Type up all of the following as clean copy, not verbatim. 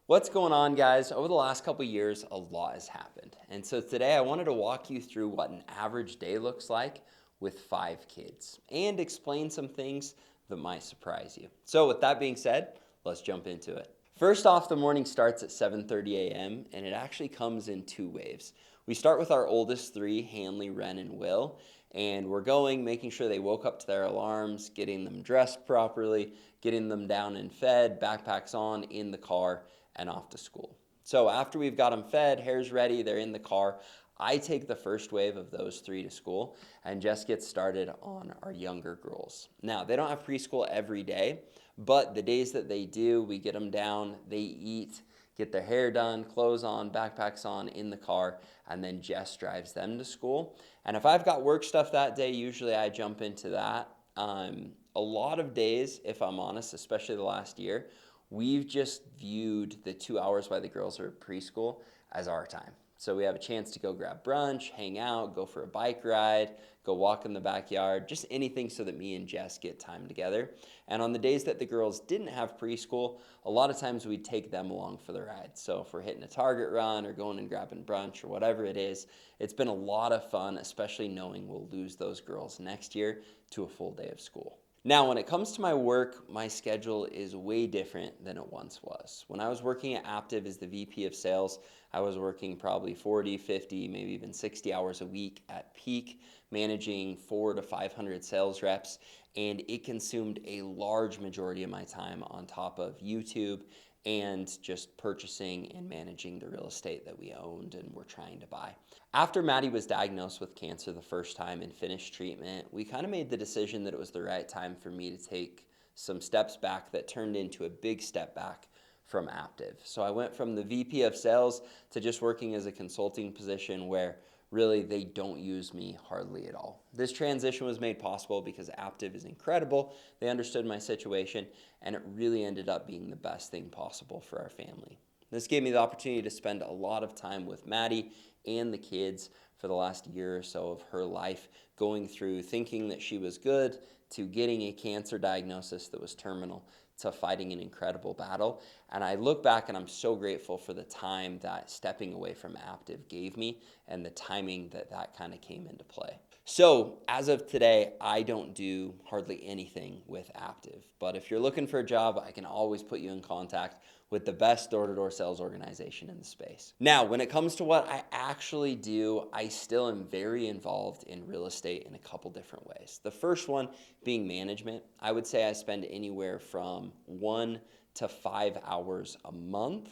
What's going on, guys? Over the last couple years, a lot has happened. And so today I wanted to walk you through what an average day looks like with 5 kids and explain some things that might surprise you. So with that being said, let's jump into it. First off, the morning starts at 7:30 a.m. and it actually comes in two waves. We start with our oldest three, Hanley, Ren, and Will, and we're going, making sure they woke up to their alarms, getting them dressed properly, getting them down and fed, backpacks on, in the car, and off to school. So after we've got them fed, hair's ready, they're in the car, I take the first wave of those three to school and just get started on our younger girls. Now, they don't have preschool every day, but the days that they do, we get them down, they eat, get their hair done, clothes on, backpacks on, in the car, and then Jess drives them to school. And if I've got work stuff that day, usually I jump into that. A lot of days, if I'm honest, especially the last year, we've just viewed the 2 hours while the girls are at preschool as our time. So we have a chance to go grab brunch, hang out, go for a bike ride, go walk in the backyard, just anything so that me and Jess get time together. And on the days that the girls didn't have preschool, a lot of times we'd take them along for the ride. So if we're hitting a Target run or going and grabbing brunch or whatever it is, it's been a lot of fun, especially knowing we'll lose those girls next year to a full day of school. Now, when it comes to my work, my schedule is way different than it once was. When I was working at Aptiv as the VP of sales, I was working probably 40, 50, maybe even 60 hours a week at peak, managing 400 to 500 sales reps, and it consumed a large majority of my time on top of YouTube and just purchasing and managing the real estate that we owned and were trying to buy. After Maddie was diagnosed with cancer the first time and finished treatment, we kind of made the decision that it was the right time for me to take some steps back that turned into a big step back from Aptiv. So I went from the VP of sales to just working as a consulting position where really they don't use me hardly at all. This transition was made possible because Aptiv is incredible. They understood my situation, and it really ended up being the best thing possible for our family. This gave me the opportunity to spend a lot of time with Maddie and the kids for the last year or so of her life, going through thinking that she was good to getting a cancer diagnosis that was terminal to fighting an incredible battle. And I look back and I'm so grateful for the time that stepping away from Aptiv gave me and the timing that that kind of came into play. So as of today, I don't do hardly anything with Aptiv. But if you're looking for a job, I can always put you in contact with the best door-to-door sales organization in the space. Now, when it comes to what I actually do, I still am very involved in real estate in a couple different ways. The first one being management. I would say I spend anywhere from 1 to 5 hours a month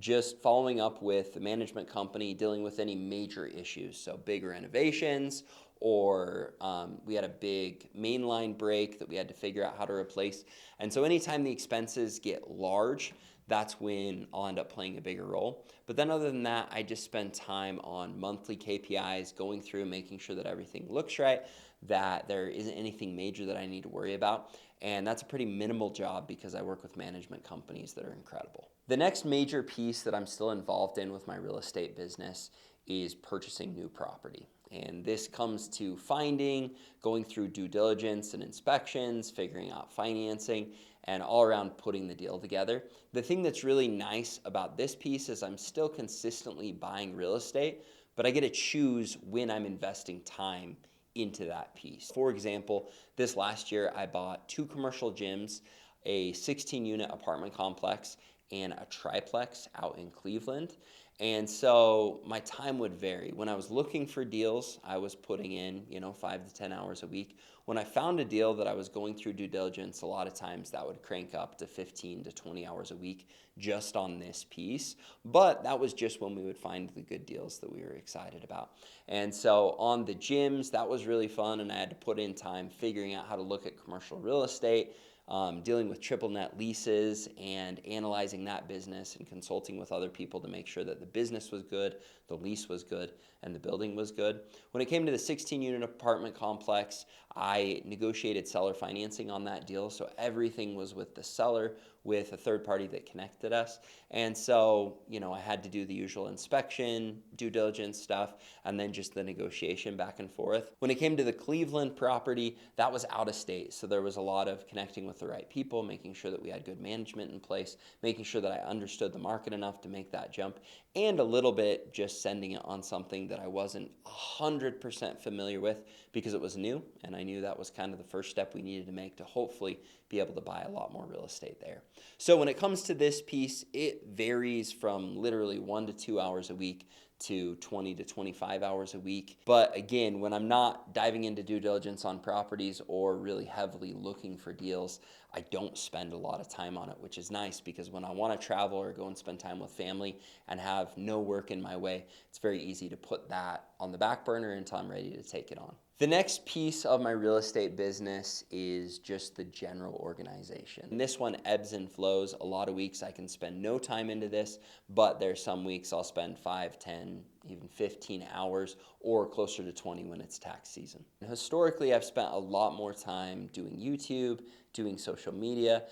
just following up with the management company, dealing with any major issues. So big renovations, or we had a big mainline break that we had to figure out how to replace. And so anytime the expenses get large, that's when I'll end up playing a bigger role. But then other than that, I just spend time on monthly KPIs, going through, making sure that everything looks right, that there isn't anything major that I need to worry about. And that's a pretty minimal job because I work with management companies that are incredible. The next major piece that I'm still involved in with my real estate business is purchasing new property. And this comes to finding, going through due diligence and inspections, figuring out financing, and all around putting the deal together. The thing that's really nice about this piece is I'm still consistently buying real estate, but I get to choose when I'm investing time into that piece. For example, this last year I bought 2 commercial gyms, a 16-unit apartment complex, and a triplex out in Cleveland. And so my time would vary. When I was looking for deals, I was putting in, 5 to 10 hours a week. When I found a deal that I was going through due diligence, a lot of times that would crank up to 15 to 20 hours a week just on this piece. But that was just when we would find the good deals that we were excited about. And so on the gyms, that was really fun, and I had to put in time figuring out how to look at commercial real estate, dealing with triple net leases and analyzing that business and consulting with other people to make sure that the business was good, the lease was good, and the building was good. When it came to the 16-unit apartment complex, I negotiated seller financing on that deal, so everything was with the seller. with a third party that connected us. And so, I had to do the usual inspection, due diligence stuff, and then just the negotiation back and forth. When it came to the Cleveland property, that was out of state. So there was a lot of connecting with the right people, making sure that we had good management in place, making sure that I understood the market enough to make that jump, and a little bit just sending it on something that I wasn't 100% familiar with because it was new, and I knew that was kind of the first step we needed to make to hopefully be able to buy a lot more real estate there. So when it comes to this piece, it varies from literally 1 to 2 hours a week to 20 to 25 hours a week. But again, when I'm not diving into due diligence on properties or really heavily looking for deals, I don't spend a lot of time on it, which is nice because when I want to travel or go and spend time with family and have no work in my way, it's very easy to put that on the back burner until I'm ready to take it on. The next piece of my real estate business is just the general organization. And this one ebbs and flows. A lot of weeks I can spend no time into this, but there's some weeks I'll spend 5, 10, even 15 hours or closer to 20 when it's tax season. And historically, I've spent a lot more time doing YouTube, doing social media.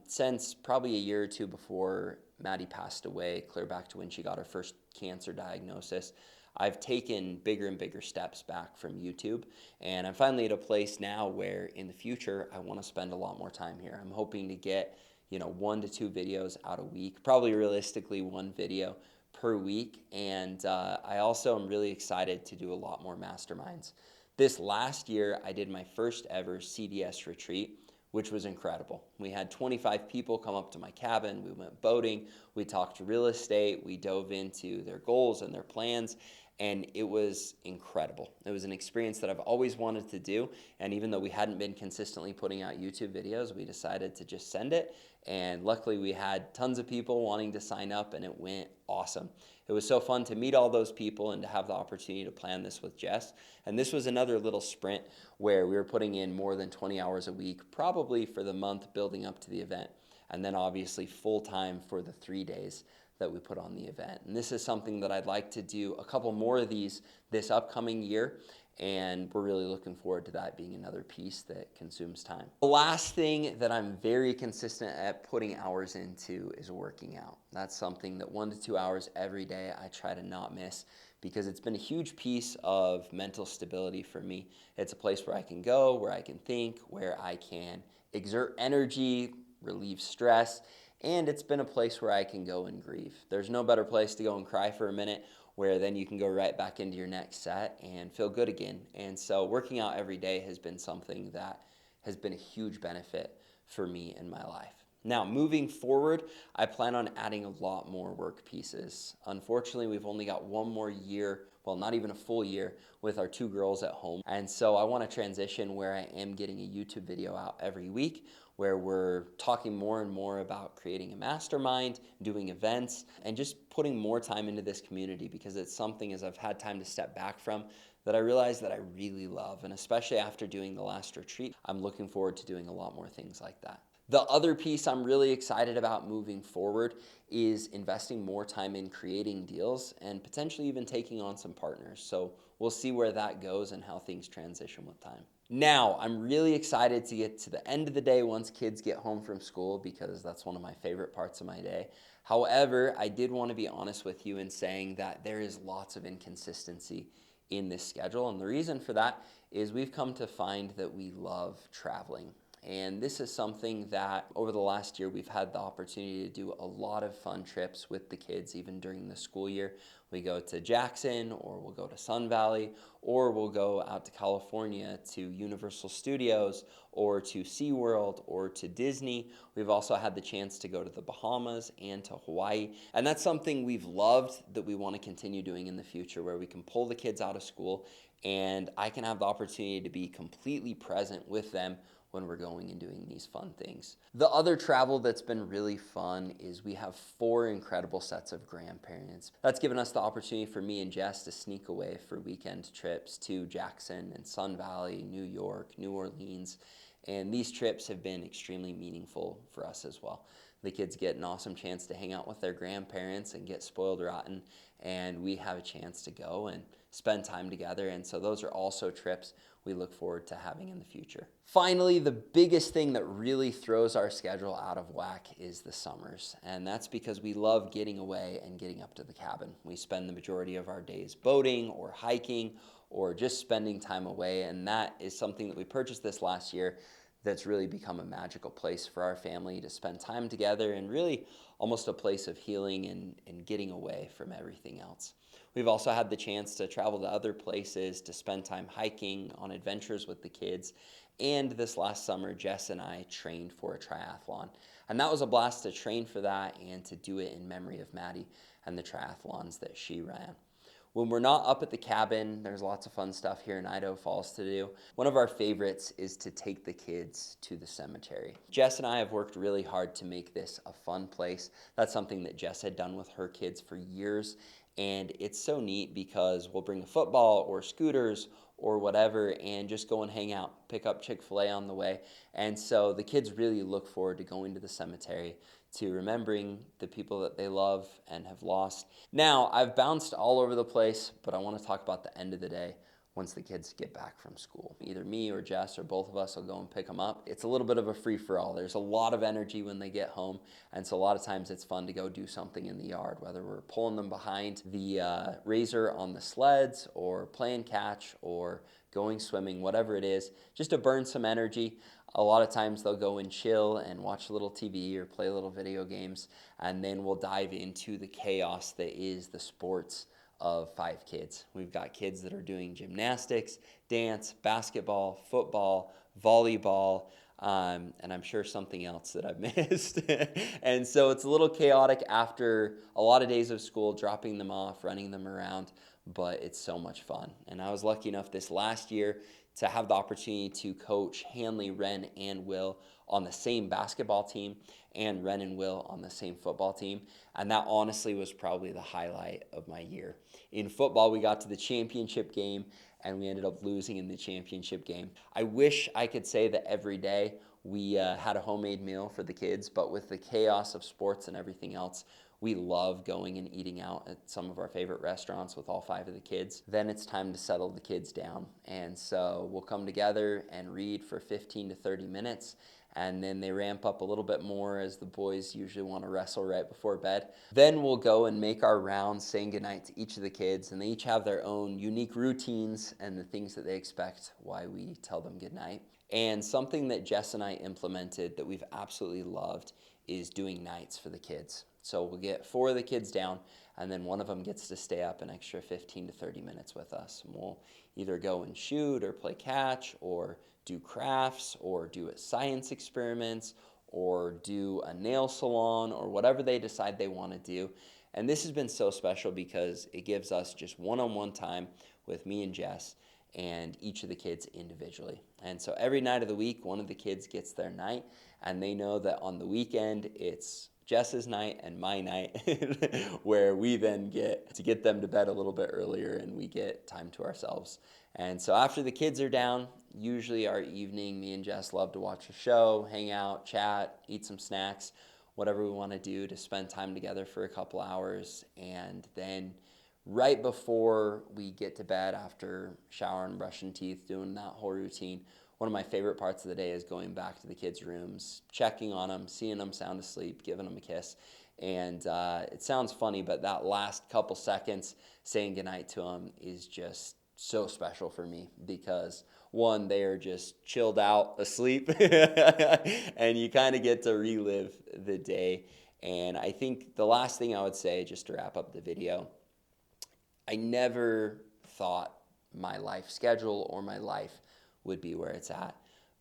Since probably a year or two before Maddie passed away, clear back to when she got her first cancer diagnosis, I've taken bigger and bigger steps back from YouTube, and I'm finally at a place now where in the future I want to spend a lot more time here. I'm hoping to get 1 to 2 videos out a week, probably realistically 1 video per week, and I also am really excited to do a lot more masterminds. This last year I did my first ever CDS retreat, which was incredible. We had 25 people come up to my cabin. We went boating. We talked real estate. We dove into their goals and their plans, and it was incredible. It was an experience that I've always wanted to do, and even though we hadn't been consistently putting out YouTube videos, we decided to just send it, and luckily we had tons of people wanting to sign up, and it went awesome. It was so fun to meet all those people and to have the opportunity to plan this with Jess. And this was another little sprint where we were putting in more than 20 hours a week, probably for the month building up to the event. And then obviously full time for the 3 days that we put on the event. And this is something that I'd like to do a couple more of these this upcoming year. And we're really looking forward to that being another piece that consumes time. The last thing that I'm very consistent at putting hours into is working out. That's something that 1 to 2 hours every day I try to not miss because it's been a huge piece of mental stability for me. It's a place where I can go, where I can think, where I can exert energy, relieve stress, and it's been a place where I can go and grieve. There's no better place to go and cry for a minute where then you can go right back into your next set and feel good again. And so working out every day has been something that has been a huge benefit for me in my life. Now, moving forward, I plan on adding a lot more work pieces. Unfortunately, we've only got 1 more year, well, not even a full year, with our 2 girls at home. And so I want to transition where I am getting a YouTube video out every week, where we're talking more and more about creating a mastermind, doing events, and just putting more time into this community because it's something, as I've had time to step back from, that I realize that I really love. And especially after doing the last retreat, I'm looking forward to doing a lot more things like that. The other piece I'm really excited about moving forward is investing more time in creating deals and potentially even taking on some partners. So we'll see where that goes and how things transition with time. Now, I'm really excited to get to the end of the day once kids get home from school because that's one of my favorite parts of my day. However, I did want to be honest with you in saying that there is lots of inconsistency in this schedule. And the reason for that is we've come to find that we love traveling. And this is something that over the last year we've had the opportunity to do a lot of fun trips with the kids even during the school year. We go to Jackson, or we'll go to Sun Valley, or we'll go out to California to Universal Studios or to SeaWorld or to Disney. We've also had the chance to go to the Bahamas and to Hawaii. And that's something we've loved that we want to continue doing in the future, where we can pull the kids out of school and I can have the opportunity to be completely present with them when we're going and doing these fun things. The other travel that's been really fun is we have 4 incredible sets of grandparents. That's given us the opportunity for me and Jess to sneak away for weekend trips to Jackson and Sun Valley, New York, New Orleans, and these trips have been extremely meaningful for us as well. The kids get an awesome chance to hang out with their grandparents and get spoiled rotten, and we have a chance to go and spend time together. And so those are also trips we look forward to having in the future. Finally, the biggest thing that really throws our schedule out of whack is the summers. And that's because we love getting away and getting up to the cabin. We spend the majority of our days boating or hiking or just spending time away. And that is something that we purchased this last year that's really become a magical place for our family to spend time together, and really almost a place of healing and getting away from everything else. We've also had the chance to travel to other places, to spend time hiking, on adventures with the kids. And this last summer, Jess and I trained for a triathlon. And that was a blast to train for that and to do it in memory of Maddie and the triathlons that she ran. When we're not up at the cabin, there's lots of fun stuff here in Idaho Falls to do. One of our favorites is to take the kids to the cemetery. Jess and I have worked really hard to make this a fun place. That's something that Jess had done with her kids for years, and it's so neat because we'll bring a football or scooters or whatever and just go and hang out, pick up Chick-fil-A on the way. And so the kids really look forward to going to the cemetery, to remembering the people that they love and have lost. Now, I've bounced all over the place, but I want to talk about the end of the day once the kids get back from school. Either me or Jess or both of us will go and pick them up. It's a little bit of a free-for-all. There's a lot of energy when they get home, and so a lot of times it's fun to go do something in the yard, whether we're pulling them behind the razor on the sleds or playing catch or going swimming, whatever it is, just to burn some energy. A lot of times they'll go and chill and watch a little TV or play little video games, and then we'll dive into the chaos that is the sports of 5 kids. We've got kids that are doing gymnastics, dance, basketball, football, volleyball, and I'm sure something else that I've missed. And so it's a little chaotic after a lot of days of school, dropping them off, running them around, but it's so much fun. And I was lucky enough this last year to have the opportunity to coach Hanley, Ren, and Will on the same basketball team, and Ren and Will on the same football team. And that honestly was probably the highlight of my year. In football, we got to the championship game, and we ended up losing in the championship game. I wish I could say that every day we had a homemade meal for the kids, but with the chaos of sports and everything else, we love going and eating out at some of our favorite restaurants with all 5 of the kids. Then it's time to settle the kids down. And so we'll come together and read for 15 to 30 minutes. And then they ramp up a little bit more as the boys usually want to wrestle right before bed. Then we'll go and make our rounds saying goodnight to each of the kids. And they each have their own unique routines and the things that they expect why we tell them goodnight. And something that Jess and I implemented that we've absolutely loved is doing nights for the kids. So we'll get 4 of the kids down, and then one of them gets to stay up an extra 15 to 30 minutes with us. And we'll either go and shoot or play catch or do crafts or do science experiments or do a nail salon or whatever they decide they want to do. And this has been so special because it gives us just one-on-one time with me and Jess and each of the kids individually. And so every night of the week, one of the kids gets their night, and they know that on the weekend it's Jess's night and my night, where we then get to get them to bed a little bit earlier and we get time to ourselves. And so after the kids are down, usually our evening, me and Jess love to watch a show, hang out, chat, eat some snacks, whatever we want to do to spend time together for a couple hours. And then right before we get to bed, after showering, brushing teeth, doing that whole routine, one of my favorite parts of the day is going back to the kids' rooms, checking on them, seeing them sound asleep, giving them a kiss. And it sounds funny, but that last couple seconds saying goodnight to them is just so special for me because, one, they are just chilled out, asleep, and you kind of get to relive the day. And I think the last thing I would say, just to wrap up the video, I never thought my life schedule or my life would be where it's at,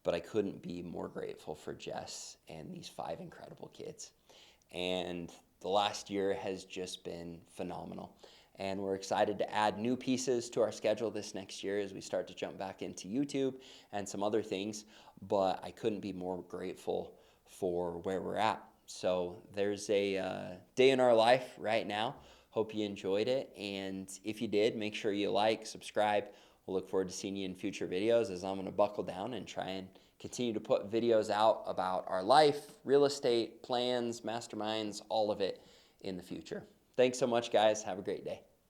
but I couldn't be more grateful for Jess and these 5 incredible kids. And the last year has just been phenomenal. And we're excited to add new pieces to our schedule this next year as we start to jump back into YouTube and some other things, but I couldn't be more grateful for where we're at. So there's a day in our life right now. Hope you enjoyed it, and if you did, make sure you like, subscribe. We'll look forward to seeing you in future videos as I'm going to buckle down and try and continue to put videos out about our life, real estate, plans, masterminds, all of it in the future. Thanks so much, guys. Have a great day.